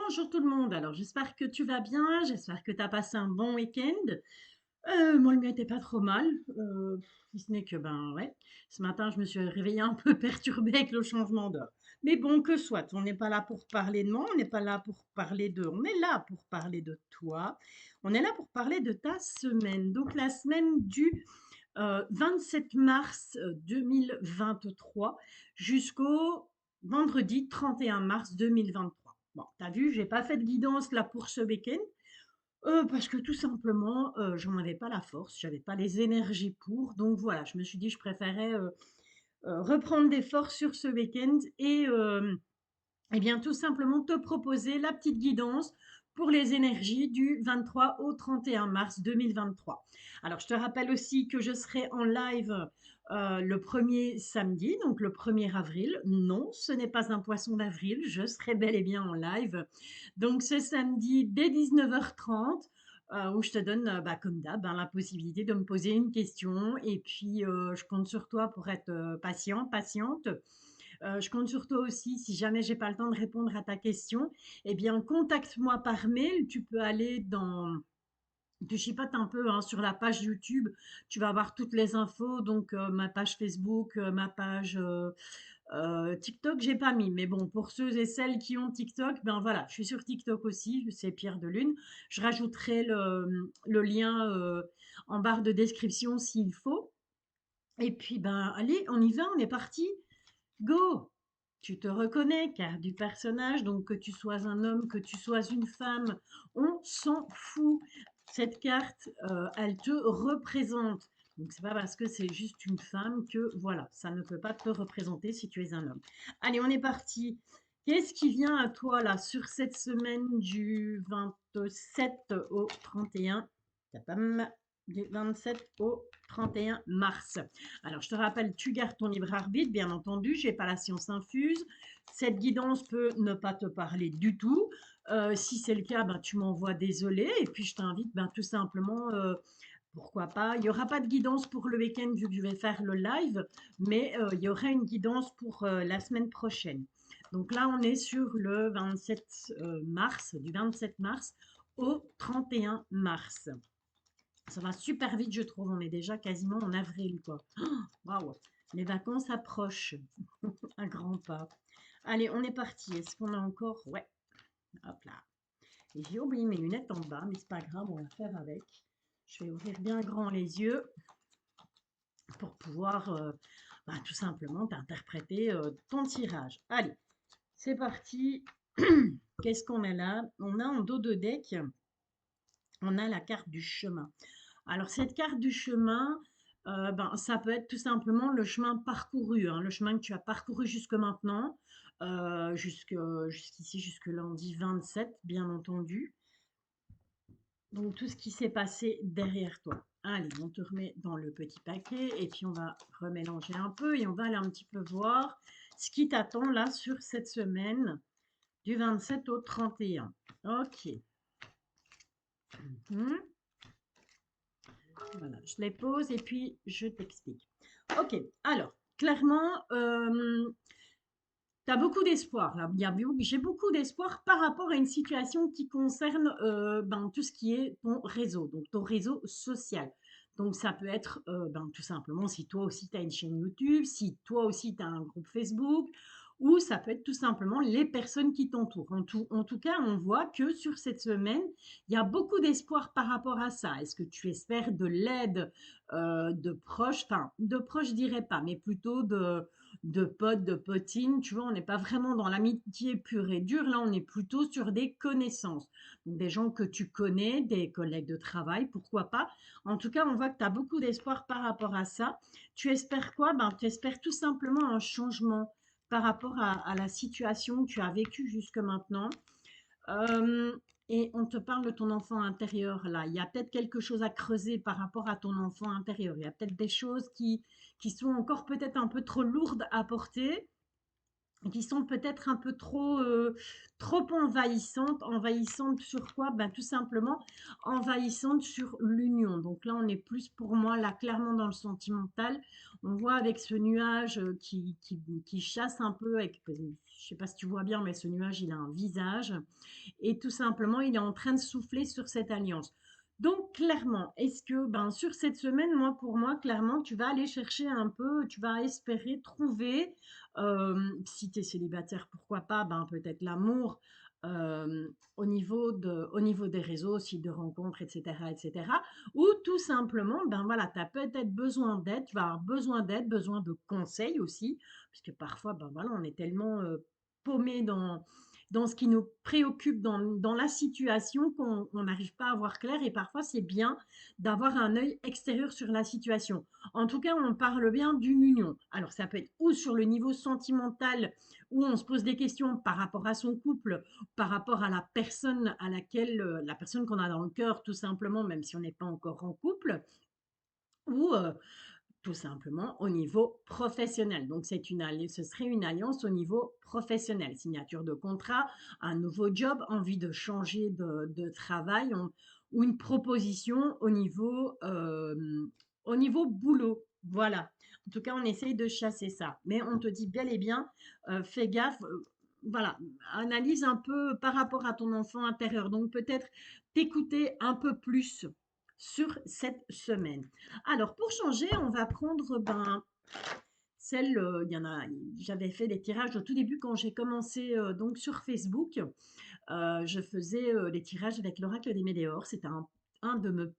Bonjour tout le monde, alors j'espère que tu vas bien, j'espère que tu as passé un bon week-end. Moi le mien était pas trop mal, si ce n'est que ben ouais, ce matin je me suis réveillée un peu perturbée avec le changement d'heure. Mais bon, que soit, on n'est pas là pour parler de moi, on n'est pas là pour parler de, on est là pour parler de toi, on est là pour parler de ta semaine. Donc la semaine du 27 mars 2023 jusqu'au vendredi 31 mars 2023. Bon, t'as vu, j'ai pas fait de guidance là pour ce week-end parce que tout simplement, j'en avais pas la force, j'avais pas les énergies pour. Donc voilà, je me suis dit, je préférais reprendre des forces sur ce week-end et bien, tout simplement te proposer la petite guidance pour les énergies du 23 au 31 mars 2023. Alors, je te rappelle aussi que je serai en live le premier samedi, donc le 1er avril. Non, ce n'est pas un poisson d'avril, je serai bel et bien en live. Donc, ce samedi dès 19h30. Où je te donne, bah, comme d'hab, hein, la possibilité de me poser une question. Et puis, je compte sur toi pour être patient, patiente. Je compte sur toi aussi, si jamais j'ai pas le temps de répondre à ta question, eh bien, contacte-moi par mail. Tu peux aller dans, tu chipotes un peu hein, sur la page YouTube, tu vas avoir toutes les infos, donc ma page Facebook, ma page TikTok, j'ai pas mis, mais bon, pour ceux et celles qui ont TikTok, ben voilà, je suis sur TikTok aussi, c'est Pierre de Lune. Je rajouterai le lien en barre de description s'il faut. Et puis, ben allez, on y va, on est parti. Go! Tu te reconnais, car du personnage, donc que tu sois un homme, que tu sois une femme, on s'en fout. Cette carte, elle te représente. Donc c'est pas parce que c'est juste une femme que voilà, ça ne peut pas te représenter si tu es un homme. Allez, on est parti. Qu'est-ce qui vient à toi là sur cette semaine du 27 au 31? Tatam, du 27 au 31 mars. Alors, je te rappelle, tu gardes ton libre arbitre, bien entendu, je n'ai pas la science infuse. Cette guidance peut ne pas te parler du tout. Si c'est le cas, ben, tu m'envoies désolé. Et puis, je t'invite ben, tout simplement, pourquoi pas. Il n'y aura pas de guidance pour le week-end vu que je vais faire le live, mais il y aura une guidance pour la semaine prochaine. Donc là, on est sur le 27 mars, du 27 mars au 31 mars. Ça va super vite, je trouve. On est déjà quasiment en avril, quoi. Waouh, les vacances approchent à grands pas. Allez, on est parti. Est-ce qu'on a encore... Ouais, hop là. Et j'ai oublié mes lunettes en bas, mais c'est pas grave, on va faire avec. Je vais ouvrir bien grand les yeux pour pouvoir bah, tout simplement t'interpréter ton tirage. Allez, c'est parti. Qu'est-ce qu'on a là? On a en dos de deck, on a la carte du chemin. Alors, cette carte du chemin, ben, ça peut être tout simplement le chemin parcouru, hein, le chemin que tu as parcouru jusque maintenant, jusqu'ici, jusque lundi 27, bien entendu. Donc, tout ce qui s'est passé derrière toi. Allez, on te remet dans le petit paquet et puis on va remélanger un peu et on va aller un petit peu voir ce qui t'attend là sur cette semaine du 27 au 31. Ok. Mhm. Voilà, je les pose et puis je t'explique. Ok, alors, clairement, tu as beaucoup d'espoir là. J'ai beaucoup d'espoir par rapport à une situation qui concerne ben, tout ce qui est ton réseau, donc ton réseau social. Donc ça peut être ben, tout simplement si toi aussi tu as une chaîne YouTube, si toi aussi tu as un groupe Facebook, ou ça peut être tout simplement les personnes qui t'entourent. En tout cas, on voit que sur cette semaine, il y a beaucoup d'espoir par rapport à ça. Est-ce que tu espères de l'aide de proches, enfin de proches je dirais pas, mais plutôt de potes, de potines, tu vois, on n'est pas vraiment dans l'amitié pure et dure, là on est plutôt sur des connaissances. Donc des gens que tu connais, des collègues de travail, pourquoi pas. En tout cas, on voit que tu as beaucoup d'espoir par rapport à ça. Tu espères quoi? Ben, tu espères tout simplement un changement par rapport à la situation que tu as vécue jusque maintenant. Euh, et on te parle de ton enfant intérieur là. Il y a peut-être quelque chose à creuser par rapport à ton enfant intérieur. Il y a peut-être des choses qui sont encore peut-être un peu trop lourdes à porter, qui sont peut-être un peu trop envahissantes. Envahissantes sur quoi? Ben, tout simplement envahissantes sur l'union. Donc là, on est plus pour moi, là, clairement dans le sentimental. On voit avec ce nuage qui chasse un peu, avec je sais pas si tu vois bien, mais ce nuage, il a un visage et tout simplement, il est en train de souffler sur cette alliance. Donc clairement, est-ce que ben, sur cette semaine, moi pour moi, clairement, tu vas aller chercher un peu, tu vas espérer trouver, si tu es célibataire, pourquoi pas, ben, peut-être l'amour au niveau des réseaux, sites de rencontres, etc., etc. Ou tout simplement, ben voilà, tu as peut-être besoin d'aide, tu vas avoir besoin d'aide, besoin de conseils aussi, parce que parfois, ben voilà, on est tellement paumé dans ce qui nous préoccupe dans la situation qu'on n'arrive pas à voir clair et parfois c'est bien d'avoir un œil extérieur sur la situation. En tout cas, on parle bien d'une union. Alors ça peut être ou sur le niveau sentimental où on se pose des questions par rapport à son couple, par rapport à la personne à laquelle, la personne qu'on a dans le cœur tout simplement, même si on n'est pas encore en couple, ou tout simplement au niveau professionnel. Donc, ce serait une alliance au niveau professionnel. Signature de contrat, un nouveau job, envie de changer de travail ou une proposition au niveau boulot. Voilà. En tout cas, on essaye de chasser ça. Mais on te dit bel et bien, fais gaffe. Voilà, analyse un peu par rapport à ton enfant intérieur. Donc peut-être t'écouter un peu plus sur cette semaine. Alors, pour changer, on va prendre celle, il y en a, j'avais fait des tirages au tout début quand j'ai commencé donc sur Facebook. Je faisais les tirages avec l'oracle des Météores. C'était un de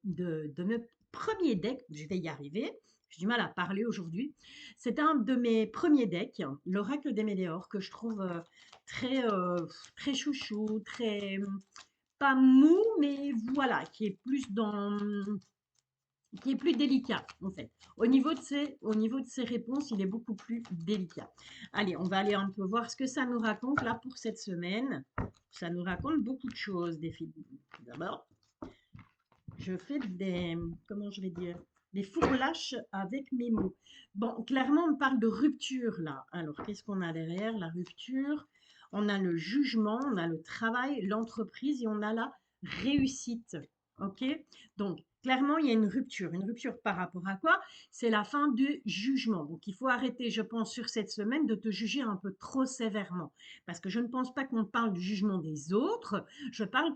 mes premiers decks. Je vais y arriver. J'ai du mal à parler aujourd'hui. C'était un de mes premiers decks, l'oracle des Météores, que je trouve très, très chouchou, très pas mou, mais voilà, qui est plus délicat en fait. Au niveau de ses réponses, il est beaucoup plus délicat. Allez, on va aller un peu voir ce que ça nous raconte là pour cette semaine. Ça nous raconte beaucoup de choses, des filles. D'abord, je fais comment je vais dire, des fourlaches avec mes mots. Bon, clairement, on parle de rupture là. Alors, qu'est-ce qu'on a derrière la rupture? On a le jugement, on a le travail, l'entreprise et on a la réussite. Ok? Donc, clairement, il y a une rupture. Une rupture par rapport à quoi? C'est la fin du jugement. Donc, il faut arrêter, je pense, sur cette semaine de te juger un peu trop sévèrement. Parce que je ne pense pas qu'on parle du jugement des autres, je pense,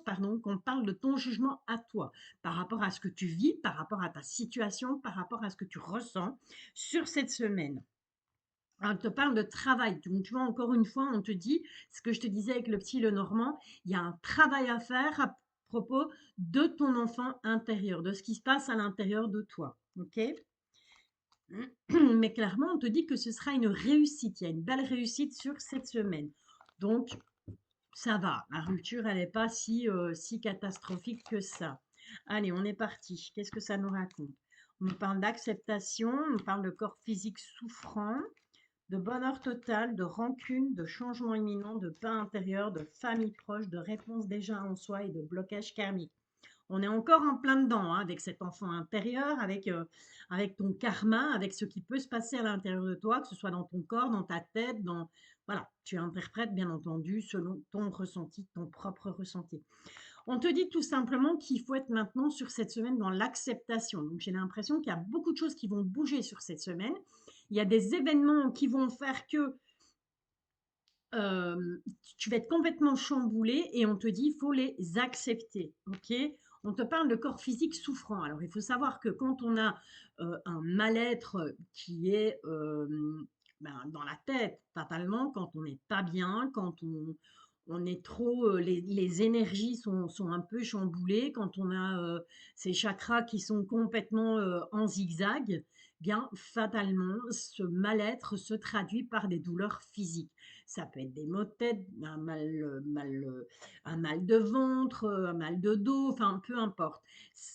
pardon, qu'on parle de ton jugement à toi, par rapport à ce que tu vis, par rapport à ta situation, par rapport à ce que tu ressens sur cette semaine. On te parle de travail. Donc, tu vois, encore une fois, on te dit, ce que je te disais avec le petit Lenormand, il y a un travail à faire à propos de ton enfant intérieur, de ce qui se passe à l'intérieur de toi. OK? Mais clairement, on te dit que ce sera une réussite. Il y a une belle réussite sur cette semaine. Donc, ça va, la rupture, elle n'est pas si catastrophique que ça. Allez, on est parti. Qu'est-ce que ça nous raconte? On nous parle d'acceptation, on nous parle de corps physique souffrant, de bonheur total, de rancune, de changement imminent, de paix intérieur, de famille proche, de réponse déjà en soi et de blocage karmique. On est encore en plein dedans, hein, avec cet enfant intérieur, avec ton karma, avec ce qui peut se passer à l'intérieur de toi, que ce soit dans ton corps, dans ta tête, voilà, tu interprètes bien entendu selon ton ressenti, ton propre ressenti. On te dit tout simplement qu'il faut être maintenant sur cette semaine dans l'acceptation. Donc j'ai l'impression qu'il y a beaucoup de choses qui vont bouger sur cette semaine. Il y a des événements qui vont faire que euh, tu vas être complètement chamboulé et on te dit il faut les accepter. Ok? On te parle de corps physique souffrant. Alors il faut savoir que quand on a un mal-être qui est dans la tête, fatalement, quand on n'est pas bien, quand on est trop, les énergies sont un peu chamboulées, quand on a ces chakras qui sont complètement en zigzag, bien fatalement, ce mal-être se traduit par des douleurs physiques. Ça peut être des maux de tête, un mal de ventre, un mal de dos, enfin peu importe.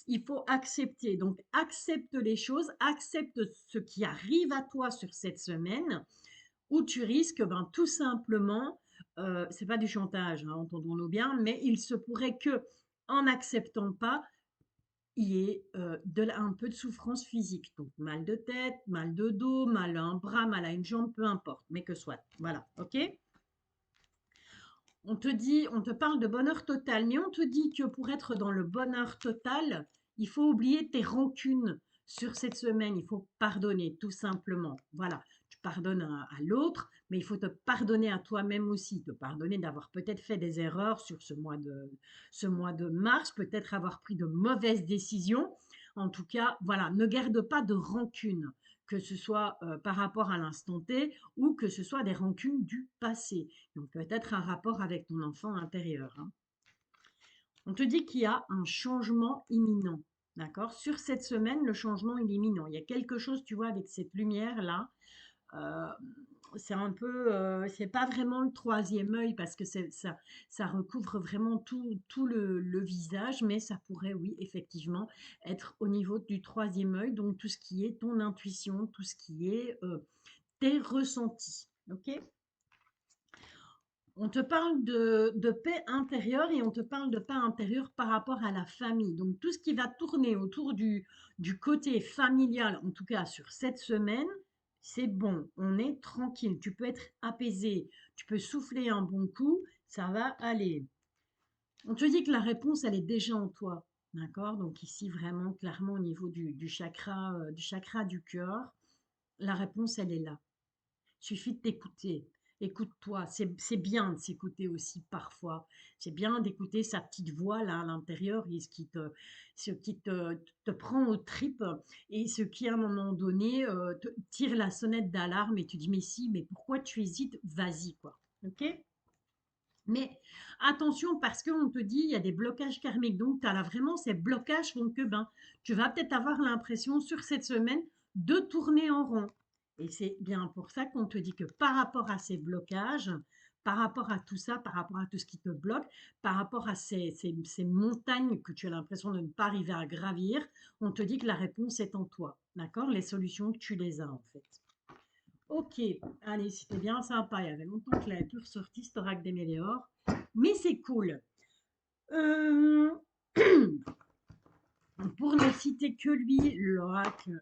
Il faut accepter. Donc accepte les choses, accepte ce qui arrive à toi sur cette semaine où tu risques tout simplement, c'est pas du chantage, hein, entendons-nous bien, mais il se pourrait que en n'acceptant pas, il y ait un peu de souffrance physique. Donc mal de tête, mal de dos, mal à un bras, mal à une jambe, peu importe, mais que soit. Voilà, ok? On te parle de bonheur total, mais on te dit que pour être dans le bonheur total, il faut oublier tes rancunes sur cette semaine. Il faut pardonner, tout simplement. Voilà. tu pardonnes à l'autre, mais il faut te pardonner à toi-même aussi, te pardonner d'avoir peut-être fait des erreurs sur ce mois de mars, peut-être avoir pris de mauvaises décisions. En tout cas, voilà, ne garde pas de rancune, que ce soit par rapport à l'instant T ou que ce soit des rancunes du passé. Donc peut-être un rapport avec ton enfant intérieur, hein. On te dit qu'il y a un changement imminent, d'accord? Sur cette semaine, le changement est imminent. Il y a quelque chose, tu vois, avec cette lumière-là. euh, c'est un peu, c'est pas vraiment le troisième œil parce que ça recouvre vraiment tout le visage, mais ça pourrait, oui, effectivement, être au niveau du troisième œil, donc tout ce qui est ton intuition, tout ce qui est tes ressentis, ok? On te parle de paix intérieure et on te parle de paix intérieure par rapport à la famille. Donc tout ce qui va tourner autour du côté familial, en tout cas sur cette semaine, c'est bon, on est tranquille. Tu peux être apaisé, tu peux souffler un bon coup, ça va aller. On te dit que la réponse, elle est déjà en toi. D'accord? Donc ici, vraiment, clairement, au niveau du chakra du cœur, la réponse, elle est là. Suffit de t'écouter. Écoute-toi. C'est bien de s'écouter aussi parfois. C'est bien d'écouter sa petite voix là à l'intérieur et ce qui te prend aux tripes et ce qui à un moment donné te tire la sonnette d'alarme et tu dis mais si, mais pourquoi tu hésites? Vas-y quoi. Ok? Mais attention parce qu'on te dit il y a des blocages karmiques. Donc tu as là vraiment ces blocages font que ben, tu vas peut-être avoir l'impression sur cette semaine de tourner en rond. Et c'est bien pour ça qu'on te dit que par rapport à ces blocages, par rapport à tout ça, par rapport à tout ce qui te bloque, par rapport à ces montagnes que tu as l'impression de ne pas arriver à gravir, on te dit que la réponse est en toi. D'accord? Les solutions, tu les as en fait. Ok, allez, c'était bien sympa. Il y avait longtemps que la plus ressortie, cet oracle des météores. Mais c'est cool. Euh, Pour ne citer que lui, l'oracle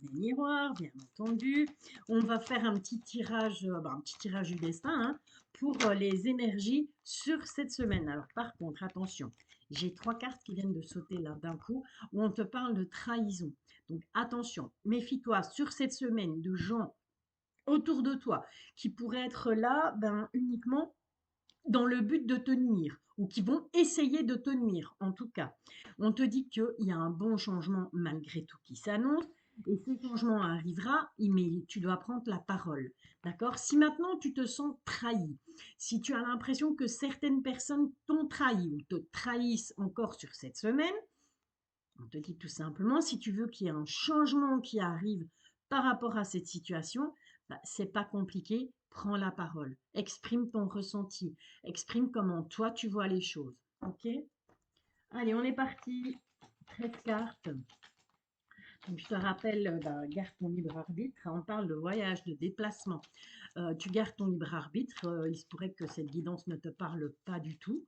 des miroirs, bien entendu. On va faire un petit tirage du destin hein, pour les énergies sur cette semaine. Alors par contre, attention, j'ai trois cartes qui viennent de sauter là d'un coup où on te parle de trahison. Donc attention, méfie-toi sur cette semaine de gens autour de toi qui pourraient être là ben, uniquement dans le but de te nuire ou qui vont essayer de te nuire en tout cas. On te dit qu'il y a un bon changement malgré tout qui s'annonce et ce changement arrivera, mais tu dois prendre la parole. D'accord? Si maintenant tu te sens trahi, si tu as l'impression que certaines personnes t'ont trahi ou te trahissent encore sur cette semaine, on te dit tout simplement, si tu veux qu'il y ait un changement qui arrive par rapport à cette situation, bah, c'est pas compliqué, prends la parole, exprime ton ressenti, exprime comment toi tu vois les choses. Ok? Allez, on est parti. 13 cartes. Donc, je te rappelle, bah, garde ton libre arbitre. On parle de voyage, de déplacement. Tu gardes ton libre arbitre. Il se pourrait que cette guidance ne te parle pas du tout.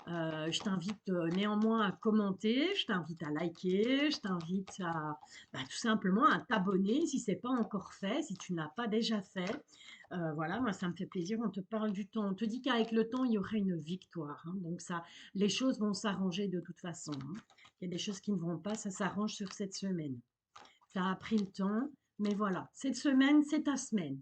Je t'invite néanmoins à commenter, je t'invite à liker, je t'invite à bah, tout simplement à t'abonner si ce n'est pas encore fait, si tu n'as pas déjà fait. Voilà, moi ça me fait plaisir, on te parle du temps, on te dit qu'avec le temps il y aurait une victoire, hein, donc ça, les choses vont s'arranger de toute façon, hein. Il y a des choses qui ne vont pas, ça s'arrange sur cette semaine. Ça a pris le temps, mais voilà, cette semaine c'est ta semaine.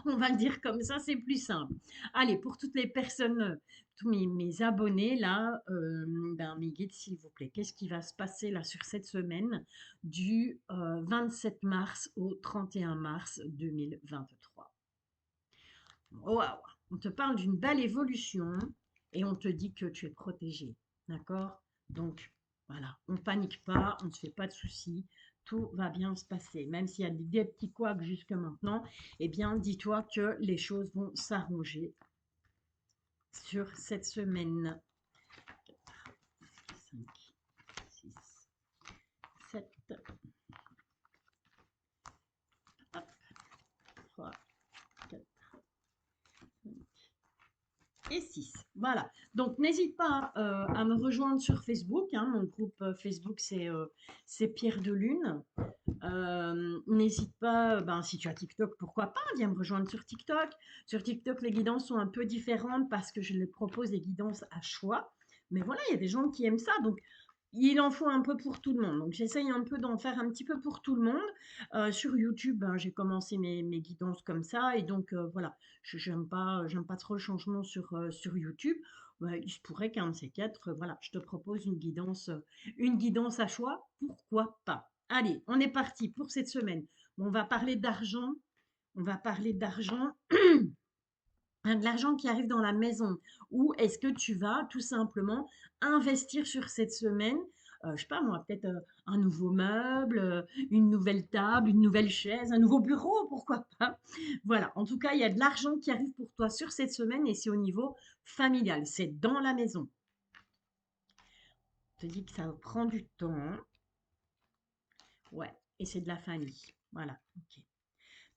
On va le dire comme ça, c'est plus simple. Allez, pour toutes les personnes, tous mes abonnés là, ben, mes guides, s'il vous plaît, qu'est-ce qui va se passer là sur cette semaine du 27 mars au 31 mars 2023? Waouh! On te parle d'une belle évolution et on te dit que tu es protégé. D'accord? Donc, voilà, on ne panique pas, on ne se fait pas de soucis, tout va bien se passer. Même s'il y a des petits couacs jusque maintenant, eh bien, dis-toi que les choses vont s'arranger sur cette semaine. 5, 6, 7, 3, 4, et 6. Voilà. Donc, n'hésite pas à me rejoindre sur Facebook, hein. Mon groupe Facebook, c'est Pierre de Lune. N'hésite pas, ben, si tu as TikTok, pourquoi pas, viens me rejoindre sur TikTok. Sur TikTok, les guidances sont un peu différentes parce que je les propose des guidances à choix. Mais voilà, il y a des gens qui aiment ça. Donc, il en faut un peu pour tout le monde. Donc, j'essaye un peu d'en faire un petit peu pour tout le monde. Sur YouTube, ben, j'ai commencé mes guidances comme ça. Et donc, voilà, j'aime pas trop le changement sur YouTube. Ouais, il se pourrait qu'un de ces quatre, voilà, je te propose une guidance à choix. Pourquoi pas? Allez, on est parti pour cette semaine. Bon, on va parler d'argent. On va parler d'argent. De l'argent qui arrive dans la maison, ou est-ce que tu vas tout simplement investir sur cette semaine, je sais pas moi, peut-être un nouveau meuble, une nouvelle table, une nouvelle chaise, un nouveau bureau, pourquoi pas. Voilà, en tout cas, il y a de l'argent qui arrive pour toi sur cette semaine et c'est au niveau familial, c'est dans la maison. Je te dis que ça prend du temps, ouais, et c'est de la famille. Voilà, ok.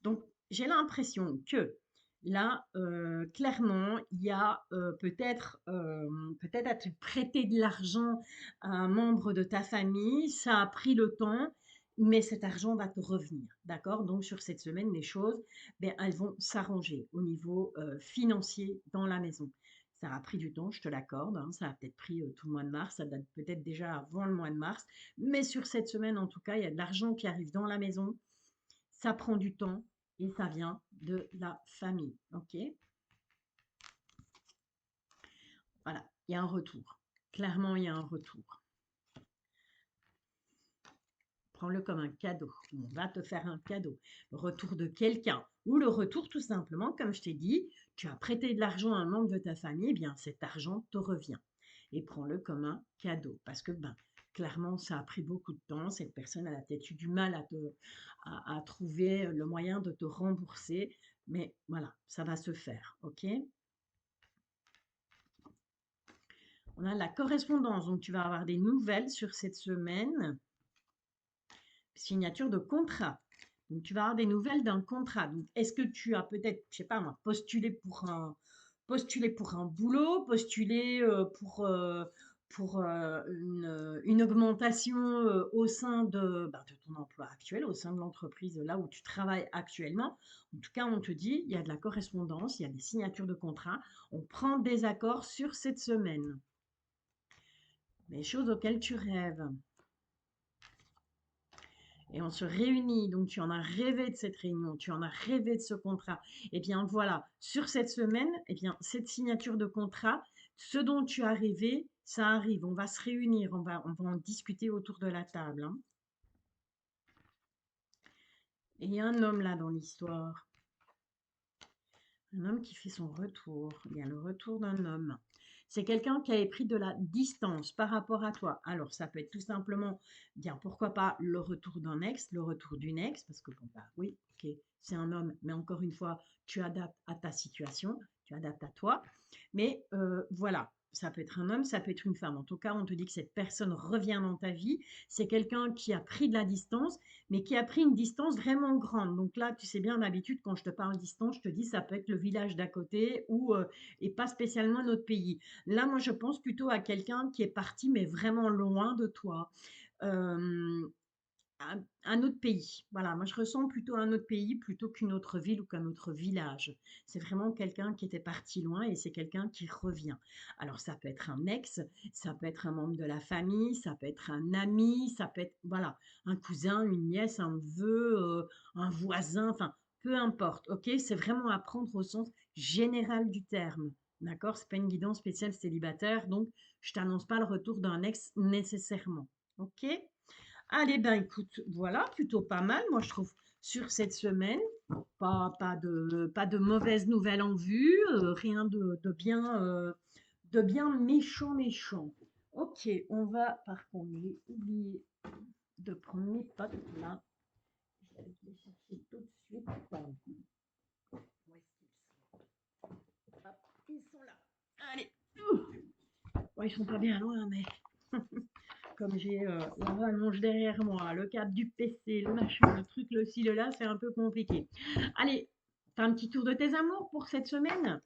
Donc, j'ai l'impression que là, clairement, il y a peut-être à te prêter de l'argent à un membre de ta famille. Ça a pris le temps, mais cet argent va te revenir. D'accord? Donc, sur cette semaine, les choses, ben, elles vont s'arranger au niveau financier dans la maison. Ça a pris du temps, je te l'accorde, hein, ça a peut-être pris tout le mois de mars, ça date peut-être déjà avant le mois de mars, mais sur cette semaine, en tout cas, il y a de l'argent qui arrive dans la maison, ça prend du temps et ça vient de la famille. Ok? Voilà, il y a un retour. Clairement, il y a un retour. Prends-le comme un cadeau. On va te faire un cadeau. Le retour de quelqu'un. Ou le retour tout simplement, comme je t'ai dit, tu as prêté de l'argent à un membre de ta famille, eh bien cet argent te revient. Et prends-le comme un cadeau. Parce que ben, clairement, ça a pris beaucoup de temps. Cette personne elle a peut-être eu du mal à trouver le moyen de te rembourser. Mais voilà, ça va se faire. OK? On a la correspondance. Donc, tu vas avoir des nouvelles sur cette semaine. Signature de contrat. Donc, tu vas avoir des nouvelles d'un contrat. Donc, est-ce que tu as peut-être, je sais pas moi, postulé pour un boulot, postulé pour une augmentation au sein de ton emploi actuel, au sein de l'entreprise là où tu travailles actuellement. En tout cas, on te dit, il y a de la correspondance, il y a des signatures de contrat. On prend des accords sur cette semaine. Les choses auxquelles tu rêves. Et on se réunit, donc tu en as rêvé de cette réunion, tu en as rêvé de ce contrat. Et bien voilà, sur cette semaine, et bien cette signature de contrat, ce dont tu as rêvé, ça arrive. On va se réunir, on va en discuter autour de la table, hein. Et il y a un homme là dans l'histoire. Un homme qui fait son retour. Il y a le retour d'un homme. C'est quelqu'un qui avait pris de la distance par rapport à toi. Alors, ça peut être tout simplement, bien, pourquoi pas le retour d'un ex, le retour d'une ex, parce que bon, bah oui, ok, c'est un homme, mais encore une fois, tu adaptes à ta situation, tu adaptes à toi. Mais voilà, ça peut être un homme, ça peut être une femme. En tout cas, on te dit que cette personne revient dans ta vie. C'est quelqu'un qui a pris de la distance, mais qui a pris une distance vraiment grande. Donc là, tu sais bien, d'habitude, quand je te parle distance, je te dis ça peut être le village d'à côté ou et pas spécialement notre pays. Là, moi, je pense plutôt à quelqu'un qui est parti, mais vraiment loin de toi. Euh, un autre pays. Voilà, moi je ressens plutôt un autre pays plutôt qu'une autre ville ou qu'un autre village. C'est vraiment quelqu'un qui était parti loin et c'est quelqu'un qui revient. Alors ça peut être un ex, ça peut être un membre de la famille, ça peut être un ami, ça peut être voilà, un cousin, une nièce, un neveu, un voisin, enfin peu importe. OK, c'est vraiment à prendre au sens général du terme. D'accord? C'est pas une guidance spéciale célibataire, donc je t'annonce pas le retour d'un ex nécessairement. OK? Allez, ben écoute, voilà, plutôt pas mal, moi je trouve, sur cette semaine. Pas de mauvaises nouvelles en vue, rien de bien méchant, méchant. Ok, on va, par contre, j'ai oublié de prendre mes potes là. Je vais les chercher tout de suite. Où est-ce qu'ils sont? Hop, ils sont là. Allez. Bon, ils sont pas bien loin, mais comme j'ai la rallonge derrière moi, le câble du PC, le machin, le truc, le ci, le là, c'est un peu compliqué. Allez, t'as un petit tour de tes amours pour cette semaine?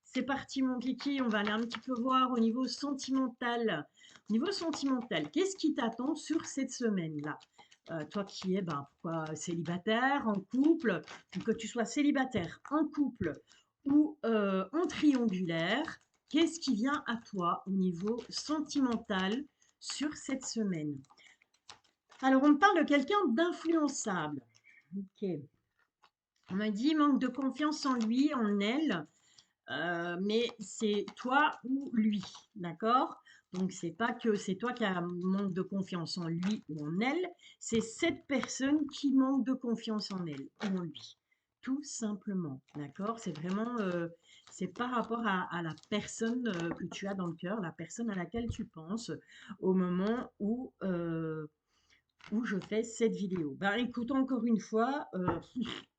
C'est parti, mon kiki, on va aller un petit peu voir au niveau sentimental. Au niveau sentimental, qu'est-ce qui t'attend sur cette semaine-là? Toi qui es célibataire, en couple, que tu sois célibataire, en couple ou en triangulaire, qu'est-ce qui vient à toi au niveau sentimental sur cette semaine. Alors, on me parle de quelqu'un d'influençable. Ok. On m'a dit manque de confiance en lui, en elle, mais c'est toi ou lui, d'accord? Donc, c'est pas que c'est toi qui as manque de confiance en lui ou en elle, c'est cette personne qui manque de confiance en elle ou en lui, tout simplement, d'accord? C'est vraiment, c'est par rapport à la personne que tu as dans le cœur, la personne à laquelle tu penses au moment où je fais cette vidéo. Ben écoute, encore une fois,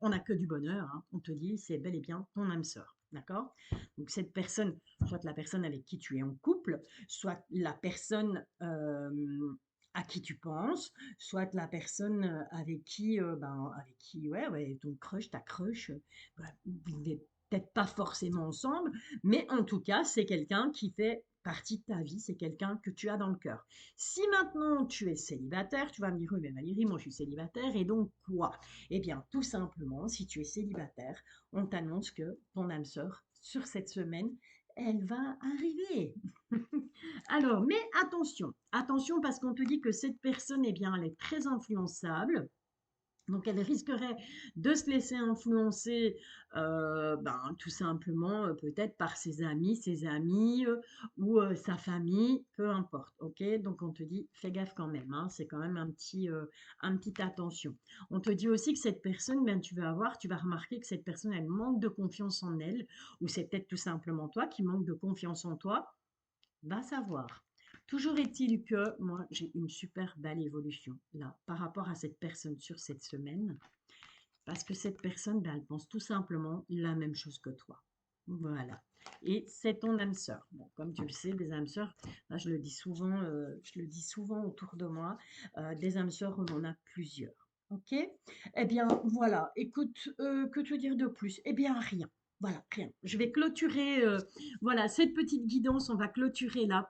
on n'a que du bonheur, hein. On te dit, c'est bel et bien ton âme sœur. D'accord? Donc cette personne, soit la personne avec qui tu es en couple, soit la personne à qui tu penses, soit la personne avec qui, ouais, ton crush, ta crush, vous n'êtes peut-être pas forcément ensemble, mais en tout cas, c'est quelqu'un qui fait partie de ta vie, c'est quelqu'un que tu as dans le cœur. Si maintenant tu es célibataire, tu vas me dire, oui, mais Valérie, moi je suis célibataire, et donc quoi? Eh bien, tout simplement, si tu es célibataire, on t'annonce que ton âme sœur, sur cette semaine, elle va arriver. Alors, mais attention, attention parce qu'on te dit que cette personne, eh bien, elle est très influençable. Donc, elle risquerait de se laisser influencer, tout simplement, peut-être par ses amis ou sa famille, peu importe. Ok? Donc, on te dit, fais gaffe quand même. Hein, c'est quand même un petit attention. On te dit aussi que cette personne, ben, tu vas remarquer que cette personne, elle manque de confiance en elle, ou c'est peut-être tout simplement toi qui manque de confiance en toi. Va savoir. Toujours est-il que moi, j'ai une super belle évolution là par rapport à cette personne sur cette semaine. Parce que cette personne, ben, elle pense tout simplement la même chose que toi. Voilà. Et c'est ton âme sœur. Bon, comme tu le sais, des âmes sœurs, là, je le dis souvent autour de moi, des âmes sœurs, on en a plusieurs. Ok? Eh bien, voilà. Écoute, que te dire de plus? Eh bien, rien. Voilà, rien. Je vais clôturer, voilà, cette petite guidance, on va clôturer là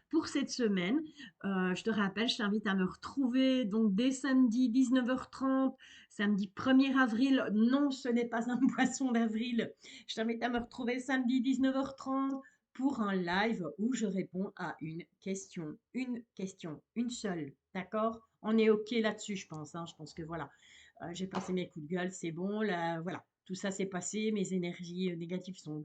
pour cette semaine. Je te rappelle, je t'invite à me retrouver donc dès samedi 19h30. Samedi 1er avril, non, ce n'est pas un poisson d'avril. Je t'invite à me retrouver samedi 19h30 pour un live où je réponds à une question, une seule. D'accord? On est OK là-dessus, je pense. Hein. Je pense que voilà, j'ai passé mes coups de gueule, c'est bon. Là, voilà, tout ça s'est passé. Mes énergies négatives sont.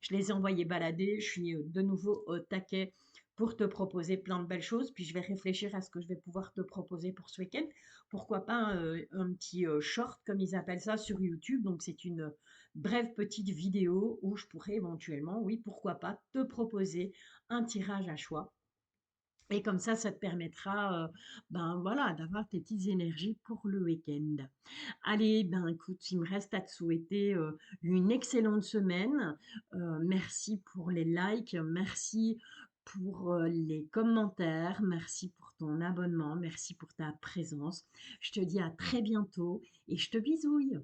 Je les ai envoyées balader. Je suis de nouveau au taquet pour te proposer plein de belles choses. Puis je vais réfléchir à ce que je vais pouvoir te proposer pour ce week-end. Pourquoi pas un petit short, comme ils appellent ça, sur YouTube. Donc c'est une brève petite vidéo où je pourrais éventuellement, oui, pourquoi pas, te proposer un tirage à choix. Et comme ça te permettra, ben voilà, d'avoir tes petites énergies pour le week-end. Allez, ben écoute, il me reste à te souhaiter une excellente semaine. Merci pour les likes, merci pour les commentaires, merci pour ton abonnement, merci pour ta présence. Je te dis à très bientôt et je te bisouille.